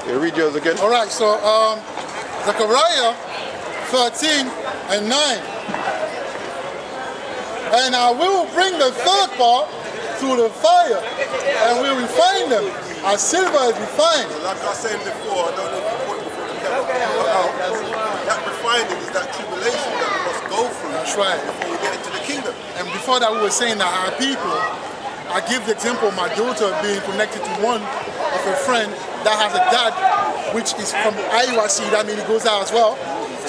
Yeah, read yours again. All right, so Zechariah 13 and 9. And I will bring the third part through the fire, and will refine them as silver is refined. Like I was saying before, I don't know if you put it before the camera. That refining is that tribulation that we must go through. That's right. Before we get into the kingdom. And before that, we were saying that our people, I give the example of my daughter being connected to one of a friend that has a dad, which is from IUIC, that means he goes out as well.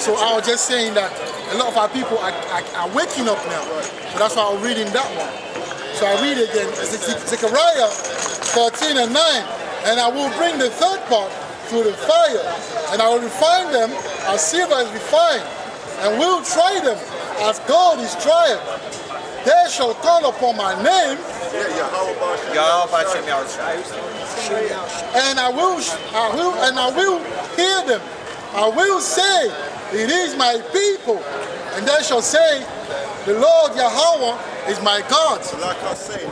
So I was just saying that a lot of our people are waking up now. So that's why I'm reading that one. So I read it again. Zechariah 13 and 9. And I will bring the third part through the fire, and I will refine them as silver is refined, and will try them as gold is tried. They shall call upon my name, and I will hear them. I will say, it is my people, and they shall say, the Lord Yahweh is my God. So like I was saying,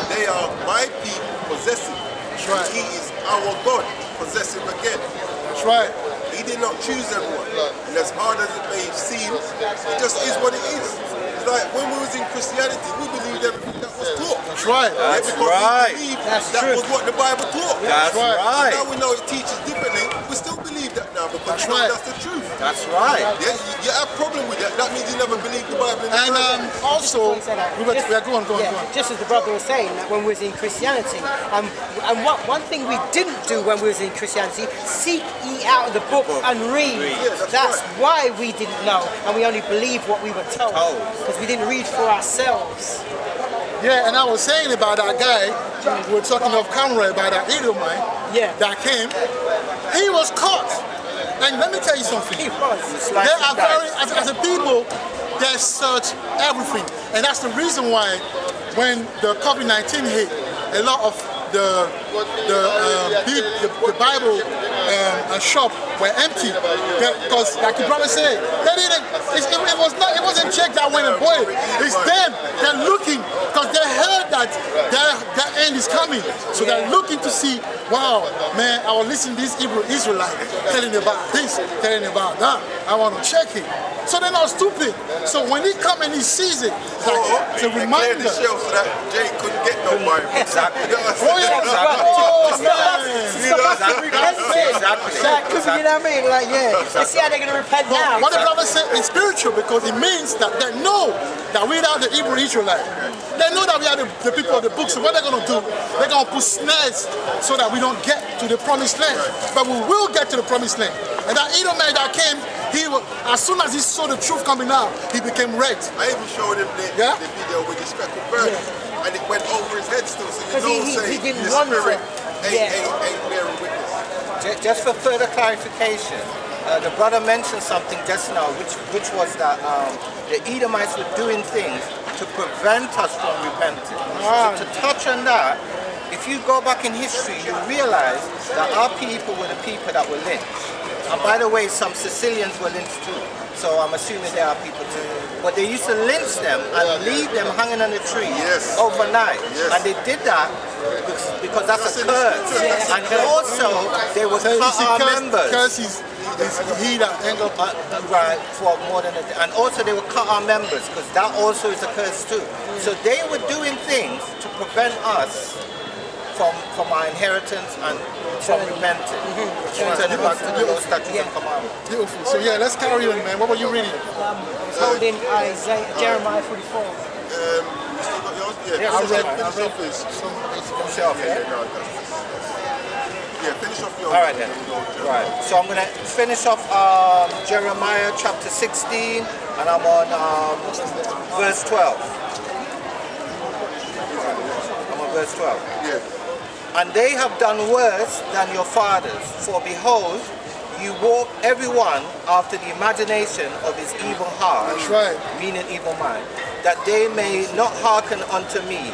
they are my people possessive. That's right. He is our God, possessive again. That's right. He did not choose everyone. And as hard as it may seem, it just is what it is. It's like when we was in Christianity, we believed everything that was taught. That's right. That's right. We believed that was what the Bible taught. That's right. Now we know it teaches differently. We still believe that now because we know that's the truth. That's right. Yeah, you have a problem with that. That means you never believed the Bible. And also, go on. Just as the brother was saying, that when we was in Christianity, and one thing we didn't do when we was in Christianity, seek ye out of the book and read. Yeah, that's why we didn't know, and we only believed what we were told, because we didn't read for ourselves. Yeah, and I was saying about that guy, we were talking off camera about that Edomite that came. He was caught. And let me tell you something. He was. They are very, as a people, they search everything. And that's the reason why when the COVID-19 hit, a lot of the Bible shop were empty because, like your brother said, they didn't. It wasn't Czech that went and bought it. It's them. They're looking because they heard that their end is coming. So they're looking to see. Wow, man! I was listening to this Hebrew Israelite telling about this, telling about that. I want to check it. So they're not stupid. So when he come and he sees it, it's like it's a reminder. The shelf so that Jay couldn't get no Bible. Exactly. Exactly. You know what I mean? Like, let's see how they're going to repent now. What the brother said is spiritual because it means that they know that we are the Hebrew Israelite. They know that we are the people of the book. So what they're going to do, they're going to put snares so that we don't get to the promised land. But we will get to the promised land. And that Edomite that came, as soon as he saw the truth coming out, he became red. I even showed him the video with the speckled bird. And it went over his head still, so you know he didn't the want spirit it. ain't bearing witness. Just for further clarification, the brother mentioned something just now, which was that the Edomites were doing things to prevent us from repenting. So to touch on that, if you go back in history, you realize that our people were the people that were lynched. And by the way, some Sicilians were lynched too. So I'm assuming they are people too. But they used to lynch them and leave them hanging on a tree overnight. And they did that because that's a curse. And also, they would cut our members. Curse is he that end up right, for more than a day. And also they would cut our members because that also is a curse too. So they were doing things to prevent us from our inheritance and from repenting. Turning back to the Lord's statutes and commandments. Beautiful. So let's carry on, man. What were you reading? I was holding Jeremiah 44. You still got yours? I read finish off yours. All right then. Right. So I'm going to finish off Jeremiah chapter 16 and I'm on verse 12. I'm on verse 12. Yeah. And they have done worse than your fathers, for behold, you walk everyone after the imagination of his evil heart, meaning evil mind, that they may not hearken unto me,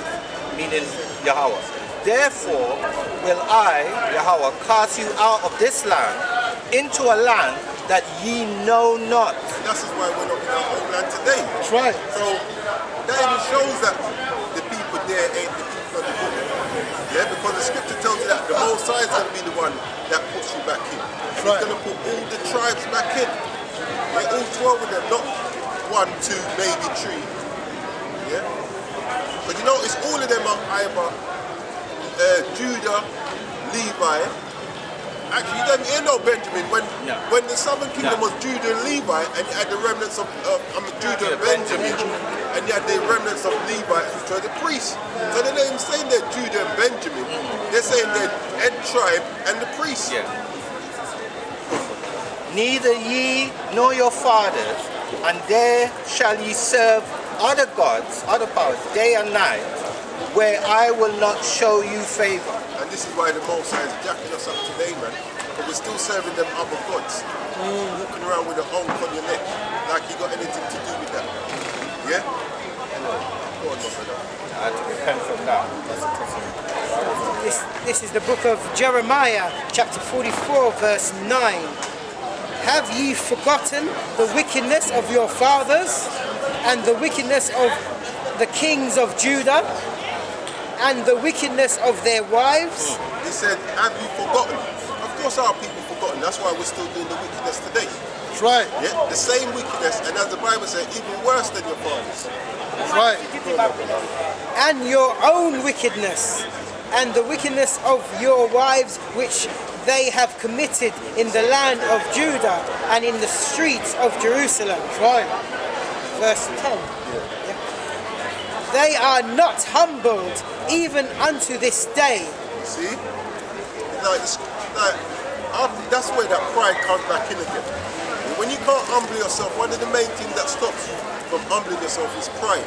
meaning Yahweh. Therefore will I, Yahweh, cast you out of this land into a land that ye know not. This is why we're not in our own land today. That's right. So that even shows that the people there ain't the people of the book. Yeah, because the scripture tells you that the Most High is going to be the one that puts you back in. And Right. He's going to put all the tribes back in. Yeah, all 12 of them, not 1, 2, maybe 3. Yeah? But you notice all of them are either Judah, Levi. Actually, you don't hear no Benjamin. When the southern kingdom was Judah and Levi, and you had the remnants of Judah and Benjamin, and you had the remnants of Levi, which were the priests. So they're not even saying they're Judah and Benjamin. They're saying they're head tribe and the priests. Yeah. Neither ye nor your fathers, and there shall ye serve other gods, other powers, day and night, where I will not show you favor. And this is why the Most High is jacking us up today, man. But we're still serving them other gods. Walking around with a honk on your neck, like you got anything to do with that. Yeah? Go on, my brother. I had to repent from that. That's a possibility. This is the book of Jeremiah, chapter 44, verse 9. Have ye forgotten the wickedness of your fathers and the wickedness of the kings of Judah and the wickedness of their wives? He said, have you forgotten? Of course our people forgotten. That's why we're still doing the wickedness today. That's right. Yeah? The same wickedness, and as the Bible says, even worse than your fathers. That's right. And your own wickedness and the wickedness of your wives which they have committed in the land of Judah and in the streets of Jerusalem. That's right. Verse 10. They are not humbled even unto this day. See? That's where that pride comes back in again. When you can't humble yourself, one of the main things that stops you from humbling yourself is pride.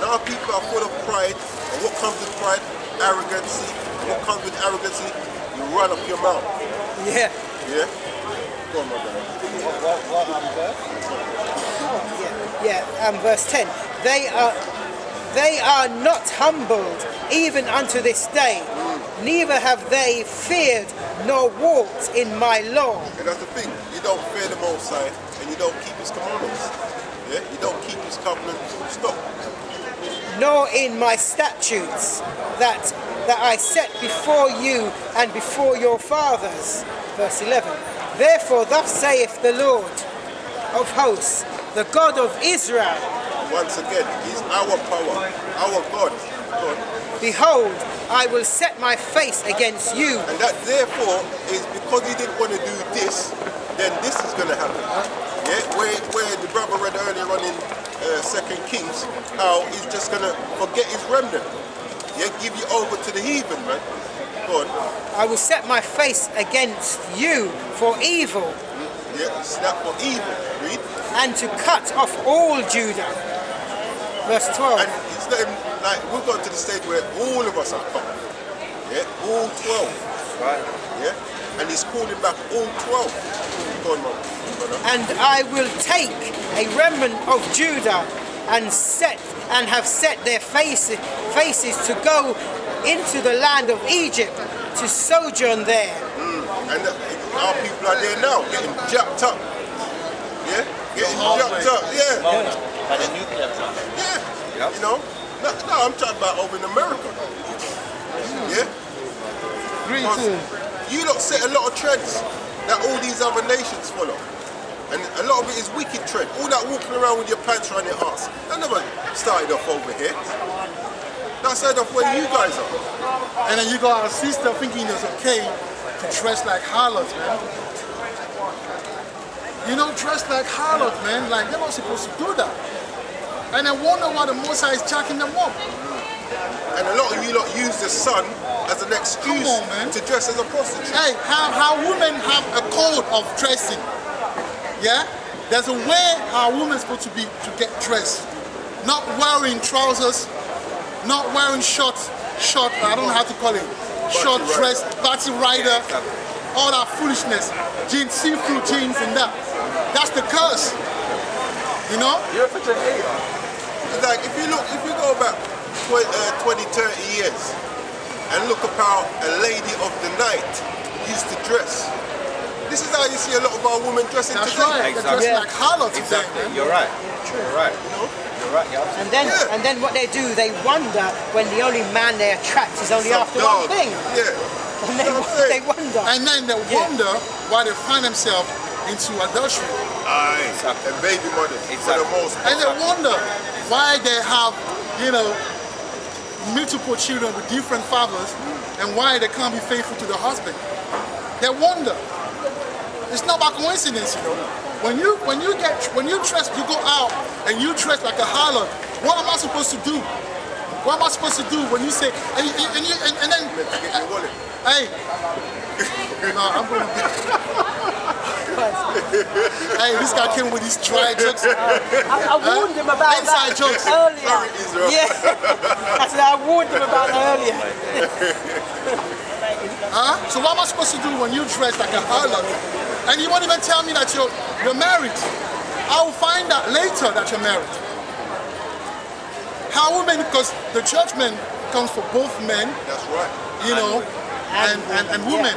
Now people are full of pride, and what comes with pride? Arrogancy. What comes with arrogancy? You run up your mouth. Yeah. Yeah? Go on, my brother. Verse 10. They are not humbled even unto this day, neither have they feared nor walked in my law. And that's the thing. You don't fear the Most High, and you don't keep His commandments. Yeah? You don't keep His covenant. Stop. Nor in my statutes that I set before you and before your fathers. Verse 11. Therefore thus saith the Lord of hosts, the God of Israel, Once again, He's our power, our God. God. behold, I will set my face against you. And that therefore is because He didn't want to do this, then this is going to happen. Yeah, where the brother read earlier on in 2 Kings, how He's just going to forget His remnant. Yeah, give you over to the heathen, man. Go on. I will set my face against you for evil, Yeah, snap for evil. Read. and to cut off all Judah. Verse 12. And it's not even, like, we've got to the stage where all of us are cut. Yeah, all 12. Right. Yeah, and He's calling back all 12. Go on, man. Brother. And I will take a remnant of Judah and have set their faces to go into the land of Egypt to sojourn there. And our people are there now, getting jacked up. Yeah, getting jacked up. Yeah, By the nuclear plant. yeah. Yep. You know, no, I'm talking about over in America. Yeah, because you lot set a lot of trends that all these other nations follow. And a lot of it is wicked trend. All that walking around with your pants around your ass. That never started off over here. That started off where you guys are. And then you got our sister thinking it's okay to dress like harlots, man. You know, dress like harlots, man. Like, they're not supposed to do that. And I wonder why the Most High is jacking them up. And a lot of you lot use the sun as an excuse Come on, man. to dress as a prostitute. Hey, how women have a code of dressing. Yeah? There's a way how a woman's supposed to get dressed. Not wearing trousers, not wearing short, I don't know how to call it. Short dress, party rider, all that foolishness. Jeans, see-through jeans and that. That's the curse. You know? You're such a hater. It's like if you go back 20, 30 years and look at how a lady of the night used to dress. This is how you see a lot of our women dressing That's today. right. They're dressing Yeah. like harlots today, Exactly. man. You're right. You're right. You're right. You're absolutely And then what they do, they wonder when the only man they attract is only Some after dog. one thing. Yeah. And You know what I'm saying? they wonder. And then they wonder why they find themselves into adultery. Aye. And baby mothers for the most part. And they wonder why they have, you know, multiple children with different fathers and why they can't be faithful to the husband. They wonder. It's not by coincidence, you know. When you dress, you go out and you dress like a harlot, what am I supposed to do? What am I supposed to do when you say, and then, hey, no, I'm going to hey, this guy came with these dry jokes. I warned him about Inside that jokes. earlier. Yeah. I said I warned him about that earlier. Huh? So what am I supposed to do when you dress like a harlot? And you won't even tell me that you're married. I will find out later that you're married. How women, because the judgment comes for both men, That's right. you know, and women,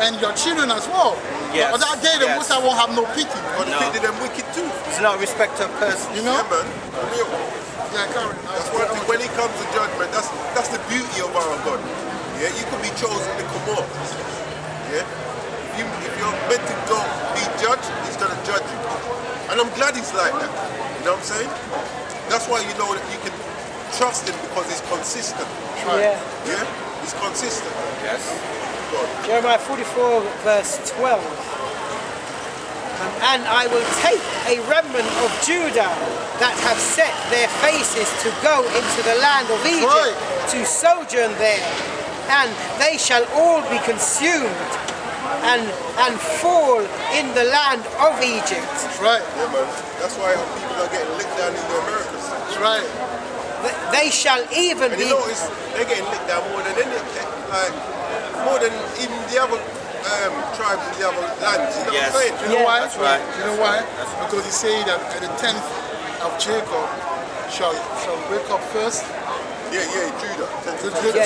and your children as well. Yes. But that day, the Most High won't have no pity. But No. they did them wicked too. It's not respect of person. You know? Yeah, man. For real. Yeah, Karen. That's one thing. When it comes to judgment, that's the beauty of our God. Yeah, you can be chosen to come up. Yeah. If you're meant to go be judged, He's gonna judge you. And I'm glad He's like that. You know what I'm saying? That's why you know that you can trust Him because He's consistent. Yeah. Yeah. He's consistent. Yes. God. Jeremiah 44 verse 12. And I will take a remnant of Judah that have set their faces to go into the land of Egypt to sojourn there, and they shall all be consumed and fall in the land of Egypt. That's right. Yeah, man. That's why people are getting licked down in the Americas. That's right. They shall even And be. you notice they're getting licked down more than more than even the other tribes in the other lands. You know Yes. what I'm saying? You know why? That's right. You know why? Because He said that the 10th of Jacob shall wake up first. Yeah, Judah.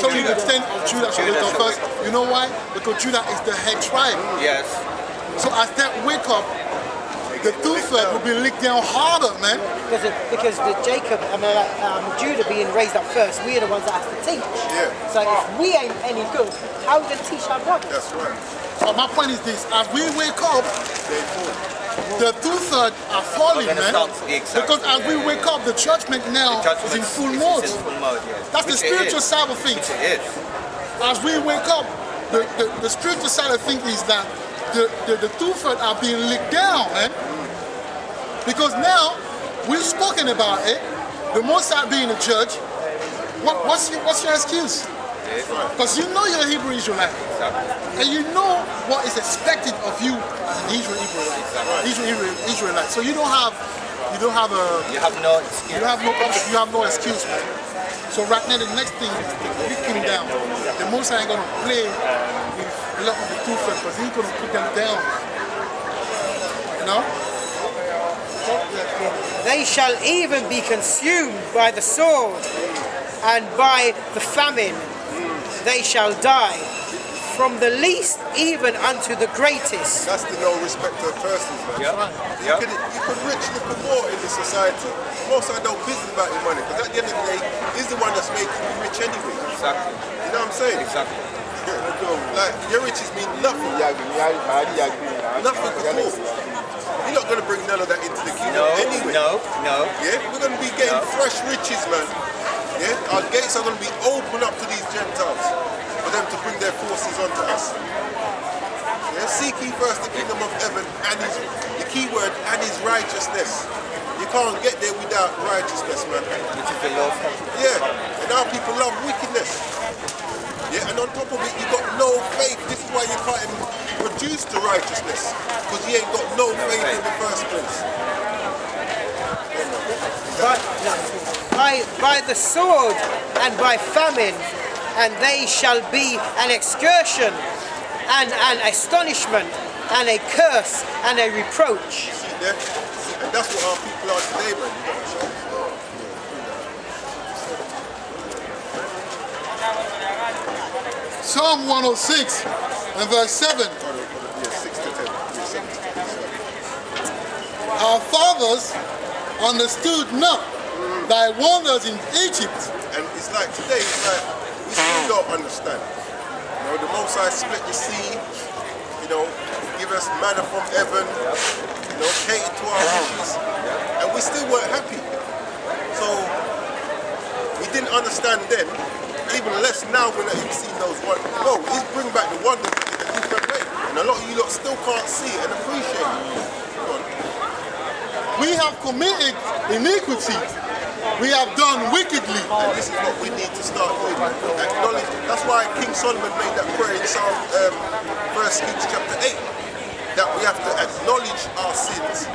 Only the 10th of Judah shall wake up first. You know why? Because Judah is the head tribe. Yes. So as that wake up, the two-third will be licked down harder, man. Because the Judah being raised up first, we are the ones that have to teach. Yeah. So if we ain't any good, how are we going to teach our brothers? That's right. So my point is this: as we wake up, They fall. the two-third are falling, We're gonna man. start to the exact- Because as we wake up, the judgment now is in full mode. It's in full mode, yes. That's the Which it spiritual is. side of things. Which it is. As we wake up, the spiritual side of things is that the two-third are being licked down, man. Because now we've spoken about it. The Most High being a judge. What's your excuse? Because you know you're a Hebrew Israelite, and you know what is expected of you as an Israelite. So you don't have a You have no excuse. you have no excuse, man. So right now the next thing is to kick him down. The Most High ain't gonna play with a lot of the two-thirds because He's gonna put them down. You know? They shall even be consumed by the sword and by the famine. They shall die, from the least even unto the greatest. That's the no respect of persons, man. Yeah. You could richly put more in the society. Most I don't business about your money because at the end of the day, he's the one that's making you rich anyway. Exactly. You know what I'm saying? Exactly. Like your riches mean nothing. Nothing at all. You're not gonna bring none of that into the kingdom anyway. No. Yeah, we're gonna be getting fresh riches, man. Yeah, our gates are gonna be open up to these Gentiles for them to bring their forces onto us. Yeah, seek ye first the kingdom of heaven and the key word, and His righteousness. You can't get there without righteousness, man. Which is the law. Yeah, and our people love wickedness. Yeah, and on top of it, you got no faith. This is why you can't even produce the righteousness, because you ain't got no faith in the first place. By the sword and by famine, and they shall be an excursion and an astonishment and a curse and a reproach. See there? And that's what our people are today, man. You got to show. Psalm 106 and verse 7. Yeah, 6 to 10. Yeah, 7 to 10. Our fathers understood not thy wonders in Egypt. And it's like today, it's like we still don't understand. You know? know, the Most High split the sea, you know, give us manna from heaven, you know, cater to our wishes, and we still weren't happy. So we didn't understand then, even less now when we've seen those ones. No, he's bring back the wonders in a different way. And a lot of you lot still can't see it and appreciate it. Go on. We have committed iniquity. We have done wickedly. And this is what we need to start doing. Acknowledge. That's why King Solomon made that prayer in Psalm 1 Kings chapter 8. That we have to acknowledge our sins.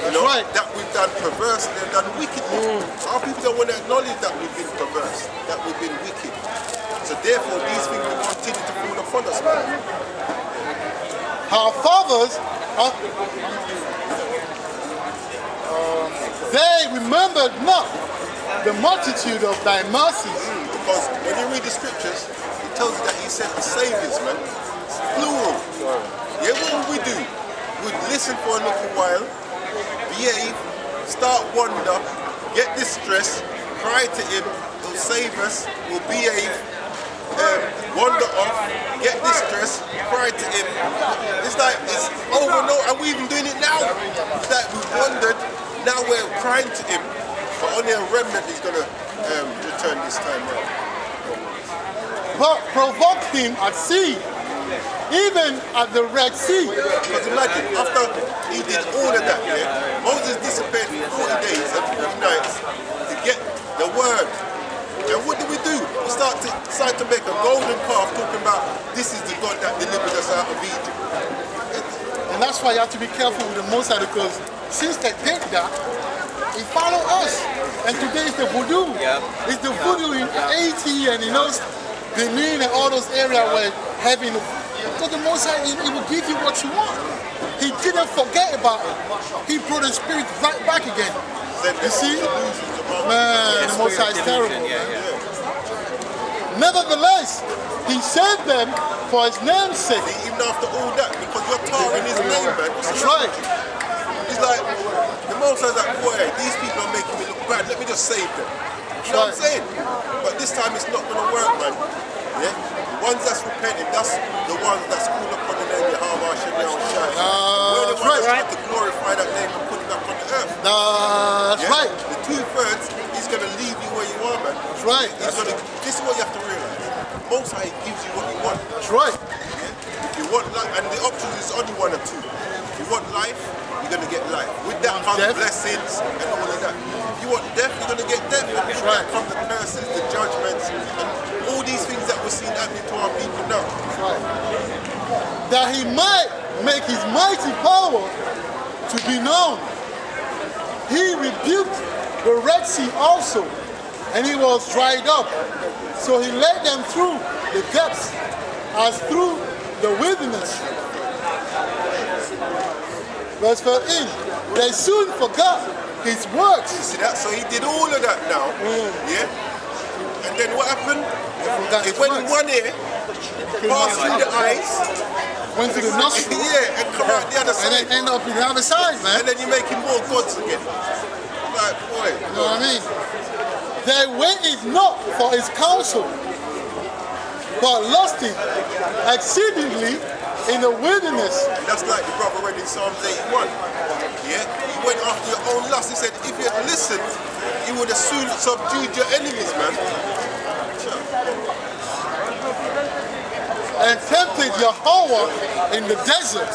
You know, right. That we've done perversely and done wickedly. Our people don't want to acknowledge that we've been perverse, that we've been wicked. So therefore these things will continue to fall upon us, man. Our fathers, they remembered not the multitude of thy mercies. Because when you read the scriptures, it tells you that he sent the saviors, man. It's plural. Yeah, what would we do? We'd listen for a little while, behave, start wonder, get distressed, cry to him, he'll save us, we'll behave, wander off, get distressed, cry to him. It's like, it's over and over, and we're even doing it now. It's like we've wandered, now we're crying to him, but only a remnant is going to return this time round. But provoked him at sea, even at the Red Sea. Because imagine, after he did all of that, yeah, Moses disappeared for 40 days and 40 nights to get the word. And what did we do? We started to make a golden calf talking about this is the God that delivered us out of Egypt. And that's why you have to be careful with the Most High, because since they did that, he followed us. And today it's the voodoo. It's the voodoo in Haiti and in those Benin and all those areas where having. Because the Most High, he will give you what you want. He didn't forget about it. He brought the spirit right back again. You see? Man, the Most High is terrible. Nevertheless, he saved them for his name's sake. Even after all that, because you're tarring his name, man. That's right. He's like, the Most High's like, boy, these people are making me look bad. Let me just save them. You know what I'm saying? But this time it's not going to work, man. Yeah? The ones that's repenting, that's the ones that's called upon the name Yahweh Hashem Yahushai. We're the ones that have to glorify that name and put it back on the earth. That's right. The 2/3 is going to leave you where you are, man. That's right. This is what you have to realize. Most High gives you what you want. That's right. Yeah? If you want life, and the options is only one or two. If you want life, you're going to get life. With that comes blessings and all of that. If you want death, you're going to get death. And with that comes the curses, the judgments, and all these things that we're seeing happening to our people now. Right. That he might make his mighty power to be known. He rebuked the Red Sea also, and it was dried up. So he led them through the depths as through the wilderness. Verse 13, they soon forgot his works. You see that? So he did all of that now. Yeah? And then what happened? It went in one ear, passed through the eyes, went to the nostril, and come out the other side. and then end up in the other side, man. And then you're making more gods again. Like, boy. You know what I mean? They waited not for his counsel, but lusted exceedingly in the wilderness. That's like the brother read in Psalms 81. Yeah? He went after your own lust. He said, if you had listened, you would have soon subdued your enemies, man. And tempted Yahweh in the desert.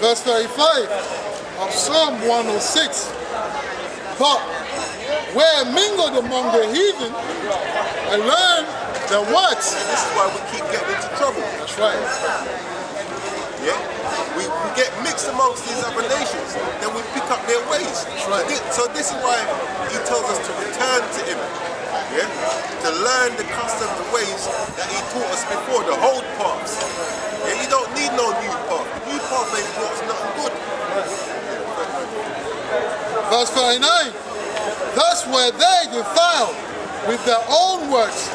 Verse 35 of Psalm 106. But we're mingled among the heathen and learn the words. And this is why we keep getting into trouble. That's right. Yeah? We get mixed amongst these other nations, then we pick up their ways. Right. So this is why he tells us to return to him. Yeah? To learn the customs and ways that he taught us before, the old paths. Yeah? You don't need no new path. The new path ain't brought us nothing good. Verse 39. Thus were they defiled with their own works,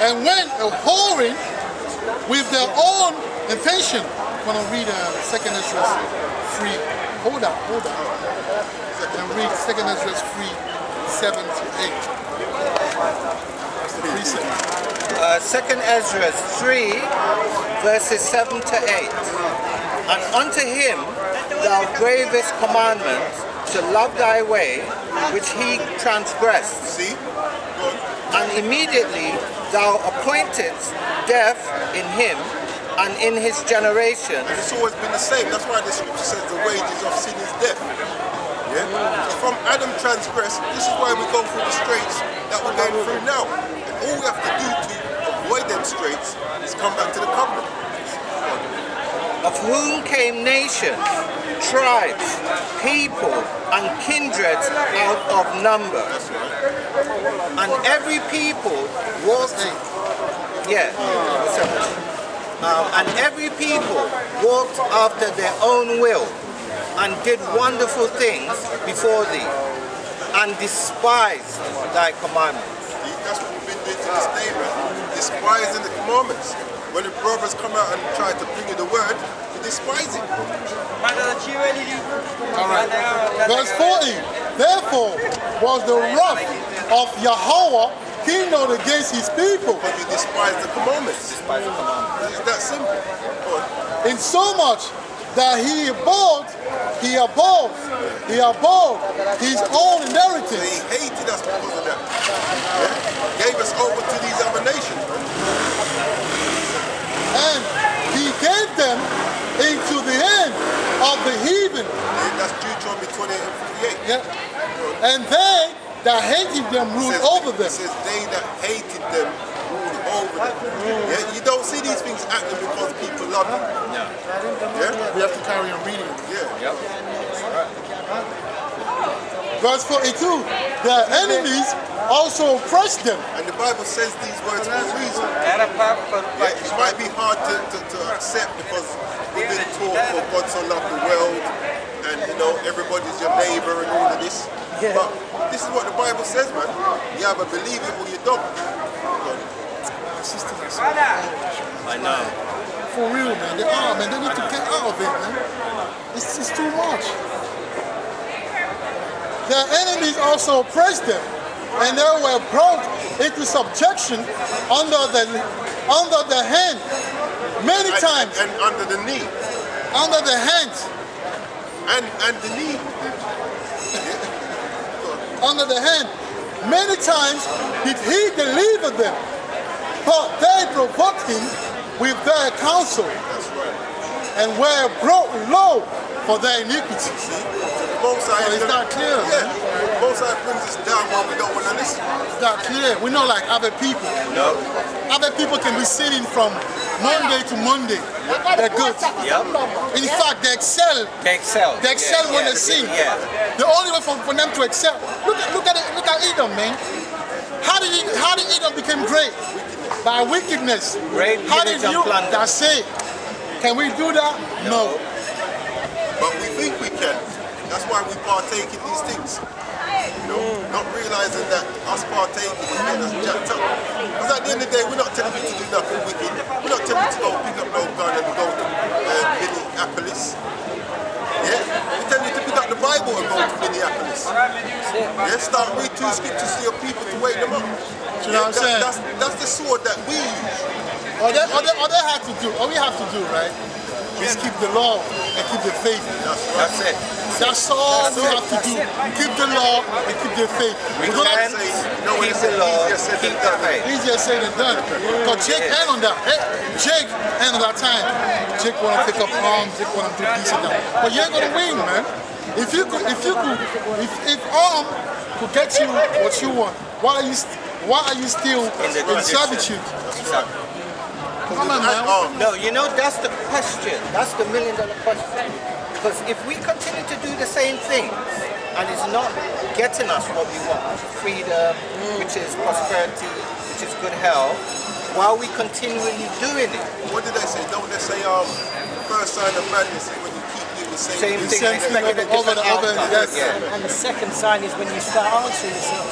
and went a-whoring with their own intention. I'm going to read 2 Ezra 3. Hold on. And read 2nd Ezra 3, 7 to 8. That's the precept. 2nd Ezra 3, verses 7 to 8. And unto him thou gravest commandments to love thy way, which he transgressed. See? And immediately thou appointedst death in him and in his generation. And it's always been the same. That's why the scripture says the wages of sin is death. Yeah? So from Adam transgressed, this is why we go through the straits that we're going through now. And all we have to do to avoid them straits is come back to the covenant. Of whom came nations, tribes, people, and kindreds out of number. That's right. And every people walked, and every people walked after their own will, and did wonderful things before thee, and despised thy commandments. See, that's what we've been doing to this day, man. Despising the commandments. When the brothers come out and try to bring you the word, you despise it. Alright. Verse 40. Therefore was the wrath of Yahweh kindled against his people. But you despise the commandments. It's that simple. Go on. In so much that he abhorred his own So inheritance. he hated us because of that. Yeah? Gave us over to these other nations, man. And he gave them into the hand of the heathen. Yeah, that's Deuteronomy 28 and 58. Yeah. And they that hated them ruled over It them. says they that hated them ruled over them. Yeah? You don't see these things acting because people love you. Yeah? We have to carry on reading. Yeah. Verse 42. Their enemies also oppressed them. And the Bible says these words for a reason. Yeah, it might be hard to accept because we've been taught for God so loved the world and everybody's your neighbor and all of this. Yeah. But this is what the Bible says, man. You either believe it or you don't. I know. For real, man. They need to get out of it, man. It's too much. Their enemies also oppressed them, and they were brought into subjection under the hand many times. And under the knee. Under the hands. And the knee. Under the hand. Many times did he deliver them, but they provoked him with their counsel, That's right. and were brought low for their iniquity. See? Most So it's not clear, Yeah. man. Most High brings us down when we don't want to listen. It's not clear. We're not like other people. No. Other people can be sitting from Monday to Monday. They're good. Yep. In fact, they excel. They excel. They excel when they sing. Yeah. The only way for them to excel. Look at Edom, man. How did Edom become great? By wickedness. Great How did pillage and you? plunder. That's it. Can we do that? No. But we think we can. That's why we partake in these things. Not realizing that us partaking is getting us jacked up. Because at the end of the day, we're not telling you to do nothing wicked. We're not telling you to go pick up no gun and go to Minneapolis. Yeah? We're telling you to pick up the Bible and go to Minneapolis. Yeah? Start read 2 scriptures to your people to wake them up. You know what I'm saying? That's the sword that we use. All we have to do, right, is keep the law and keep the faith. That's it. That's all we have to do. Keep the law and keep the faith. We don't have to Keep the law, keep the faith. easier said than done. Because Jake had on that. Jake had on that time. Jake want to pick up arms. Jake want to do this and that. But you ain't gonna win, man. If arm could get you what you want, why are you still in servitude? Exactly. Come on, man. No, that's the question. That's the $1 million question. Because if we continue to do the same things and it's not getting us what we want, which is freedom, which is prosperity, which is good health, while we continually doing it. What did they say? Don't they say first sign of madness is when you keep doing the same thing? Same thing over and over. Yes. Yeah. And the second sign is when you start answering yourself.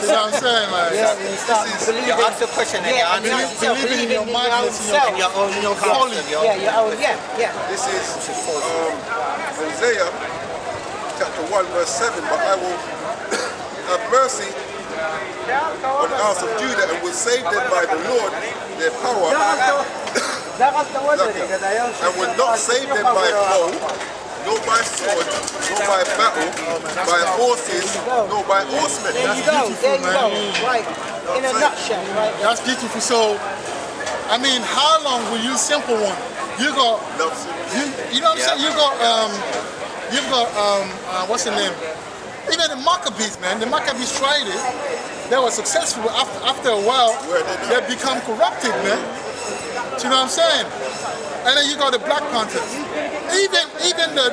You know what I'm saying? Like, Yeah, when you start believing. You ask the question and you Yeah, answer it. believing in your own madness, self. In your own folly. concept, your Yeah, your own, yeah. This is Isaiah chapter 1 verse 7, but I will have mercy on the house of Judah and will save them by the Lord, their power, and will not save them by bow, nor by sword, nor by battle, by horses, nor by horsemen. There you go, right, in a nutshell, right? That's beautiful. So, I mean, how long will you simple one? You got, you know what I'm saying? You've got, what's the name? Even the Maccabees, man. The Maccabees tried it. They were successful. After a while, they become corrupted, man. Do you know what I'm saying? And then you got the Black Panthers. Even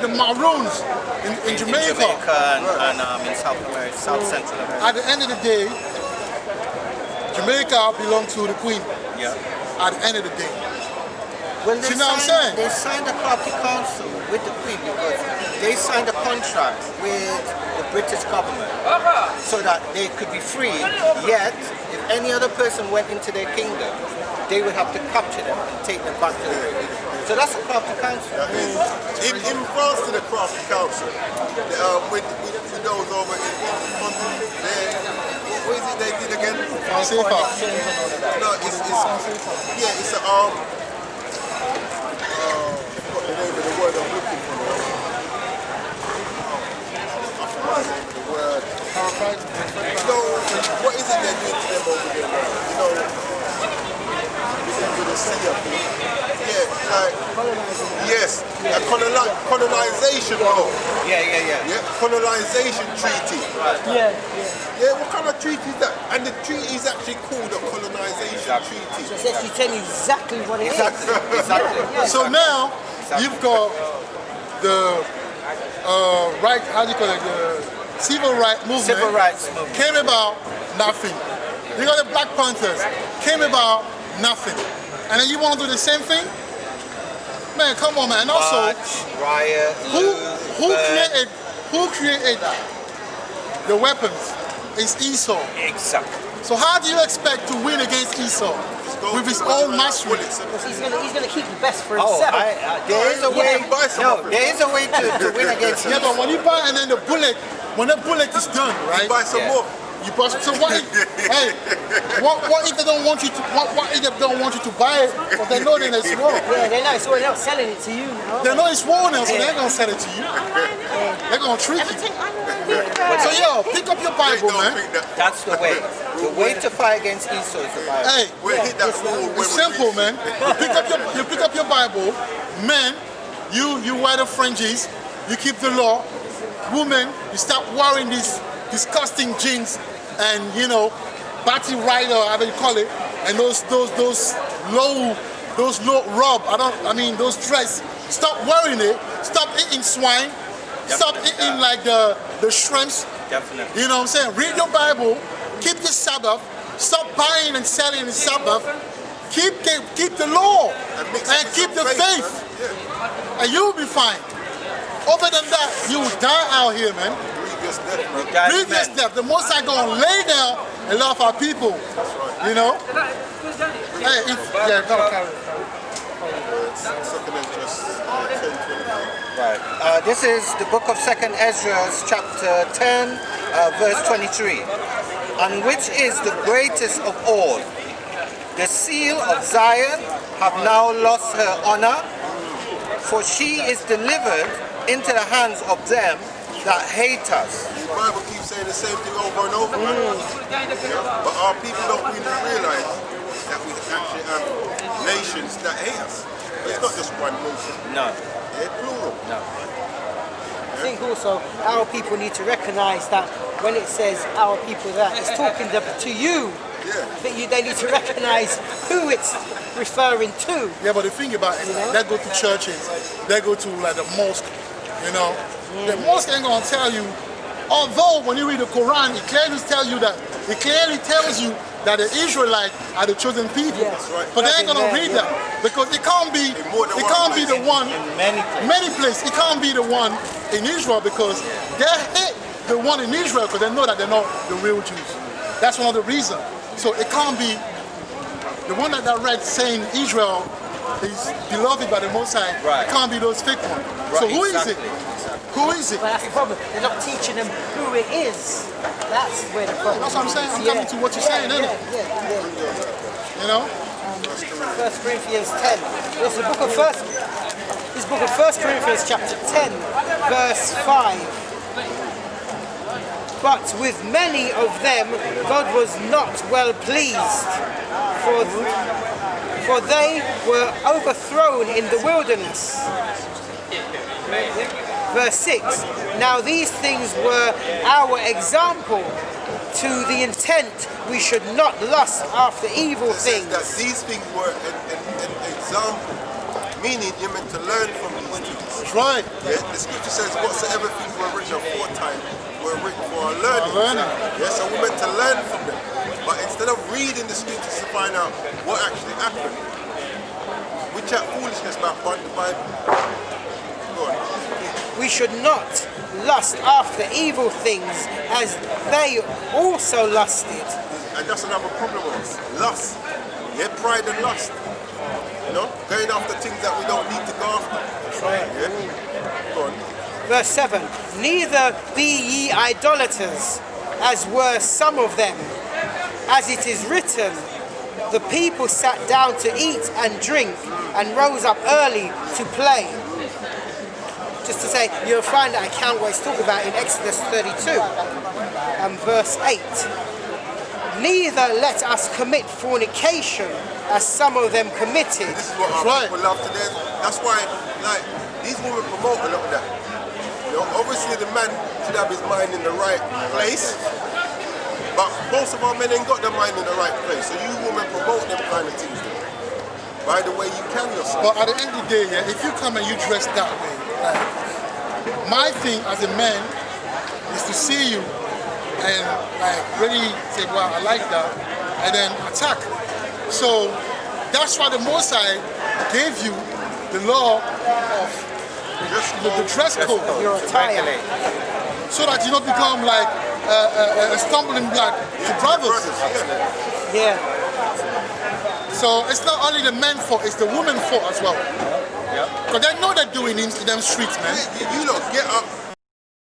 the Maroons in Jamaica. And in South America, South Central America. At the end of the day, Jamaica belonged to the Queen. Yeah. At the end of the day. Well, you know what I'm saying? They signed a party council with the Queen because they signed a contract with the British government so that they could be free. Yet, if any other person went into their kingdom, they would have to capture them and take them back to the British. So that's a crafty council. In France, to the crafty council, with those over in London, what is it they did again? No, it's a what the name of the word I'm looking for now? The word. No, what is it they're doing to them over there? You know, with the sea up there. Yeah, like yes, a colonization law. Yeah. Yeah, colonization treaty. Yeah. Yeah, what kind of treaty is that? And the treaty is actually called a colonization treaty. So it's actually telling you exactly what it is. Exactly. So now, you've got the right, how do you call it, the civil rights movement. Civil rights movement. Came about nothing. You got the Black Panthers, came about nothing. And then you want to do the same thing? Man, come on, man. And also, riot, who created the weapons? It's Esau. Exactly. So how do you expect to win against Esau with his own mastery? Because he's gonna keep the best for himself. There is a way. No, there is a way to win against Yeah, but when you buy and then when the bullet is done, right? Buy some more. You buy. So what? Hey, what if they don't want you to? What if they don't want you to buy it? But they know that it's war. Yeah, they know it's all else selling it to you. They know it's war now, so they're gonna sell it to you. They're gonna trick you. So yo, pick up your Bible, man. That's the way. The way to fight against Esau is the Bible. Hey, We'll hit that floor when it's simple, man. You pick up your Bible, men. You wear the fringes. You keep the law. Women, you stop wearing these disgusting jeans and batty rider, however you call it, and those low rub. Those dress. Stop wearing it. Stop eating swine. Stop eating like the shrimps. Definitely. You know what I'm saying? Read your Bible. Keep the Sabbath. Stop buying and selling the Sabbath. Keep the law and keep the faith, and you'll be fine. Other than that, you will die out here, man. Previous death. The Most High gonna lay down a lot of our people. You know. Hey, go carry. Right. This is the book of 2nd Ezra, chapter 10, verse 23. And which is the greatest of all? The seal of Zion have now lost her honor, for she is delivered into the hands of them that hate us. The Bible keeps saying the same thing over and over, man. But our people don't really realize that we actually have nations that hate us. It's not just one nation. No. They're plural. No. I think also our people need to recognize that when it says our people, that it's talking to you. Yeah. I think they need to recognize who it's referring to. Yeah, but the thing about it, they go to churches, they go to like the mosque, The mosque ain't gonna tell you, although when you read the Quran, it clearly tells you that the Israelites are the chosen people. Yes. Right. But they ain't gonna read that because it can't be the one In many places. It can't be the one in Israel because they hate the one in Israel because they know that they're not the real Jews. That's one of the reasons. So it can't be the one that I read saying Israel is beloved by the Most High, Right. it can't be those fake ones. Right, So who is it? exactly. Who is it? But that's the problem. They're not teaching them who it is. That's where the problem That's what I'm saying. is. I'm coming to what you're saying, isn't it? Yeah. You know? 1 Corinthians 10. This is the book of First Corinthians chapter 10, verse 5. But with many of them God was not well pleased, for they were overthrown in the wilderness. Verse 6. Now these things were our example, to the intent we should not lust after evil It says things. that these things were an example, meaning you're meant to learn from these things. That's right. Yeah, the scripture says whatsoever things were written aforetime were written for our learning. Learning. Yeah, so we're meant to learn from them. But instead of reading the scriptures to find out what actually happened, we chat foolishness about the Bible. Go on. We should not lust after evil things as they also lusted. And that's another problem of us. Lust. Yeah, pride and lust. You know, going after things that we don't need to go after. Yeah. Go on. Verse 7. Neither be ye idolaters, as were some of them. As it is written, the people sat down to eat and drink and rose up early to play. Just to say, you'll find that account where it's talked about in Exodus 32 and verse 8. Neither let us commit fornication, as some of them committed. This is what our Right. people love today. That's why, like, these women promote a lot of that. You know, obviously the man should have his mind in the right place, but most of our men ain't got their mind in the right place. So you women promote them kind of things. By the way you carry yourself. But at the end of the day, yeah, if you come and you dress that way, like, my thing as a man is to see you and like really say, wow, I like that, and then attack. So that's why the Most High gave you the law of the dress code, Your attire. so that you don't become like a stumbling block to brothers. Yeah. So it's not only the men fault, it's the women fault as well. Because they know they're doing it in them streets, man. You lot get up